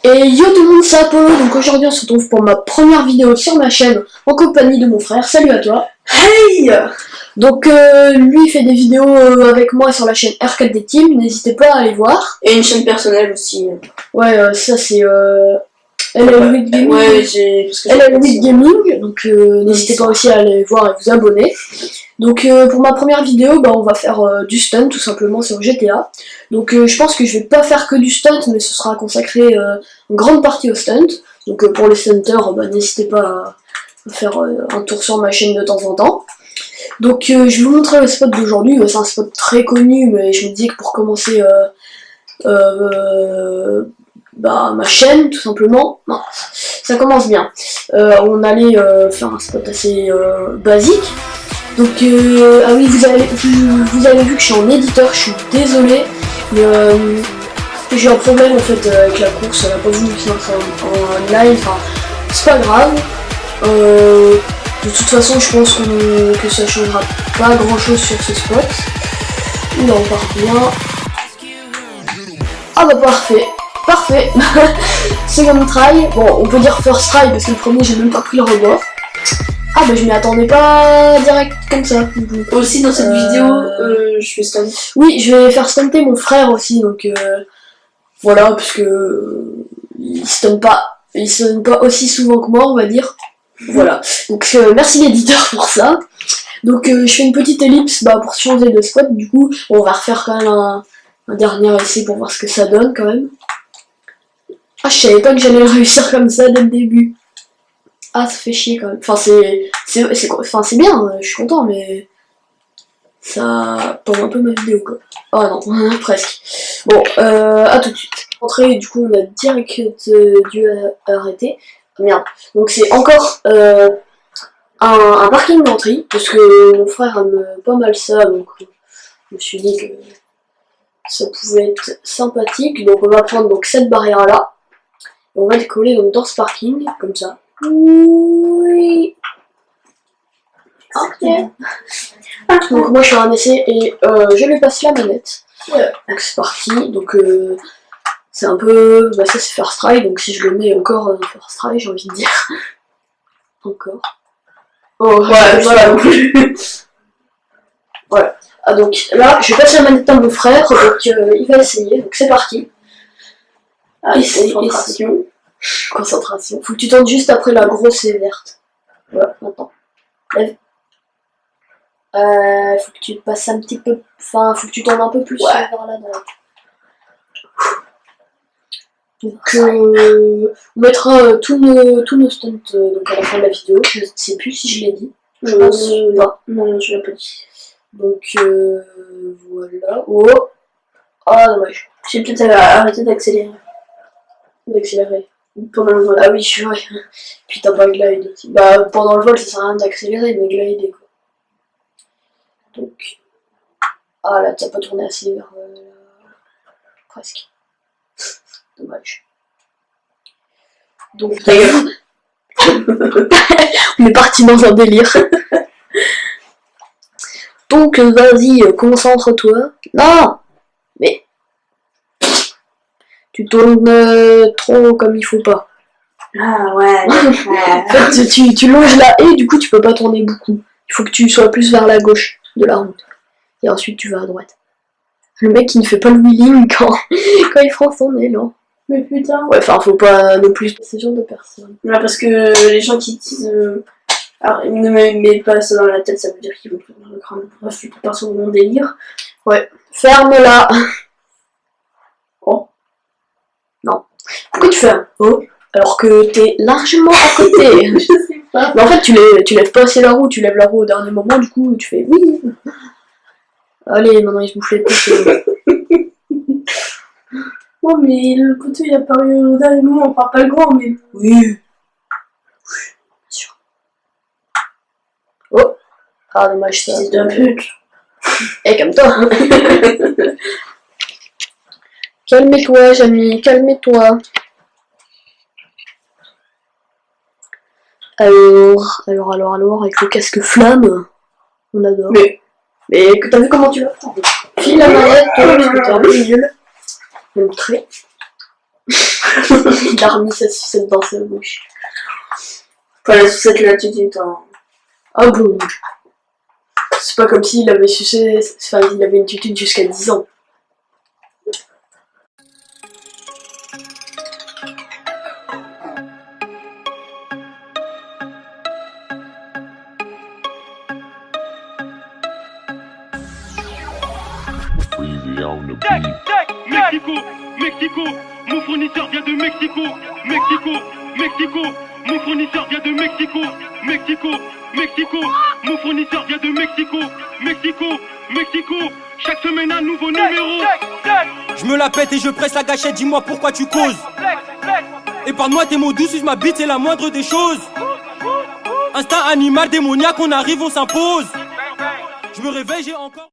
Et yo tout le monde, c'est Apollo, donc aujourd'hui on se retrouve pour ma première vidéo sur ma chaîne en compagnie de mon frère. Salut à toi. Hey. Donc lui il fait des vidéos avec moi sur la chaîne R4D Team, n'hésitez pas à aller voir. Et une chaîne personnelle aussi. Ouais, ça c'est LL8 Gaming. Ouais, LL8 Gaming, donc n'hésitez pas aussi à aller voir et vous abonner. Donc pour ma première vidéo, on va faire du stunt tout simplement sur GTA. Donc je pense que je vais pas faire que du stunt, mais ce sera consacré une grande partie au stunt. Donc pour les stunters, n'hésitez pas à faire un tour sur ma chaîne de temps en temps. Donc je vais vous montrer le spot d'aujourd'hui. C'est un spot très connu, mais je me dis que pour commencer ma chaîne tout simplement, non, ça commence bien. On allait faire un spot assez basique. Donc ah oui, vous avez vu que je suis en éditeur, je suis désolé, mais j'ai un problème en fait avec la course, elle a pas voulu faire ça en live, enfin c'est pas grave. De toute façon je pense que ça changera pas grand chose sur ce spot. Oula, on part bien. Ah bah parfait. Second try, bon on peut dire first try parce que le premier j'ai même pas pris le rebord. Ah bah je m'y attendais pas direct comme ça. Aussi dans cette vidéo, je vais stunter. Oui, je vais faire stunter mon frère aussi, donc voilà, parce que il stun pas aussi souvent que moi, on va dire. Voilà, donc merci l'éditeur pour ça. Donc je fais une petite ellipse pour changer de spot, du coup on va refaire quand même un dernier essai pour voir ce que ça donne quand même. Ah, je savais pas que j'allais réussir comme ça dès le début. Ah, ça fait chier quand même. Enfin, c'est bien, je suis content, mais ça tombe un peu ma vidéo quoi. Oh non, presque. Bon, à tout de suite. Entrée, du coup, on a direct dû arrêter. Merde. Donc, c'est encore un parking d'entrée, parce que mon frère aime pas mal ça, donc je me suis dit que ça pouvait être sympathique. Donc, on va prendre donc cette barrière là. On va le coller donc dans ce parking, comme ça. Oui. Ok. Donc moi je fais un essai et je lui passe la manette. Ouais. Donc c'est parti. Donc c'est un peu. Ça c'est first try, donc si je le mets encore first try, j'ai envie de dire. Encore. Oh ouais, voilà. Voilà. Ah donc là je passe la manette à mon frère, donc il va essayer, donc c'est parti. Ah, concentration. Concentration. Faut que tu tentes juste après la grosse et verte. Voilà, maintenant. Lève. Faut que tu te passes un petit peu. Enfin, faut que tu tournes un peu plus vers la droite. Donc, on mettra tous nos stunts donc à la fin de la vidéo. Je ne sais plus si je l'ai dit. Je pense pas. Non, je l'ai pas dit. Donc, voilà. Oh! Ah, dommage. J'ai peut-être arrêté d'accélérer. D'accélérer. Pendant le vol. Ah oui, je vois. Puis t'as pas glide aussi. Pendant le vol, ça sert à rien d'accélérer, mais glider quoi. Donc. Ah là, t'as pas tourné assez vers. Presque. Dommage. Donc. On est parti dans un délire. Donc, vas-y, concentre-toi. Non! Mais. Tu tournes trop comme il faut pas. Ah ouais. En fait, tu longes la haie, du coup tu peux pas tourner beaucoup. Il faut que tu sois plus vers la gauche de la route. Et ensuite tu vas à droite. Le mec il ne fait pas le wheeling quand il prend son élan. Mais putain. Ouais, enfin faut pas non plus ce genre de personnes. Ouais, parce que les gens qui disent alors ne me mets pas ça dans la tête, ça veut dire qu'ils vont te dans le crâne. Bref, tu peux pas sur mon délire. Ouais. Ferme-la. Oh. Non. Pourquoi tu fais un oh alors que t'es largement à côté? Je sais pas. Mais en fait tu lèves pas assez la roue, tu lèves la roue au dernier moment, du coup tu fais oui. Allez, maintenant il se bouffe les couilles. Ouais, mais le couteau il a apparu au dernier moment, enfin pas le grand, mais. Oui. Oui, bien sûr. Oh. Ah dommage ça. C'est un pute. Eh, calme-toi. Calme-toi, Jamie, calme-toi. Alors, avec le casque flamme, on adore. Mais Mais que t'as vu comment tu l'as pris. File la manette, toi, parce que t'es un peu nul. Même très. Il a remis sa sucette dans sa bouche. Enfin, la sucette là, tout le temps. Ah bon? C'est pas comme s'il avait sucé, enfin, il avait une tutine jusqu'à 10 ans. Mexico, Mexico, mon fournisseur vient de Mexico, Mexico, Mexico, mon fournisseur vient de Mexico, Mexico, Mexico, mon fournisseur vient de Mexico, Mexico, Mexico, chaque semaine un nouveau numéro. Je me la pète et je presse la gâchette, dis-moi pourquoi tu causes. Épargne-moi tes mots doux, suce ma bite, c'est la moindre des choses. Instinct animal démoniaque, on arrive, on s'impose. Je me réveille, j'ai encore...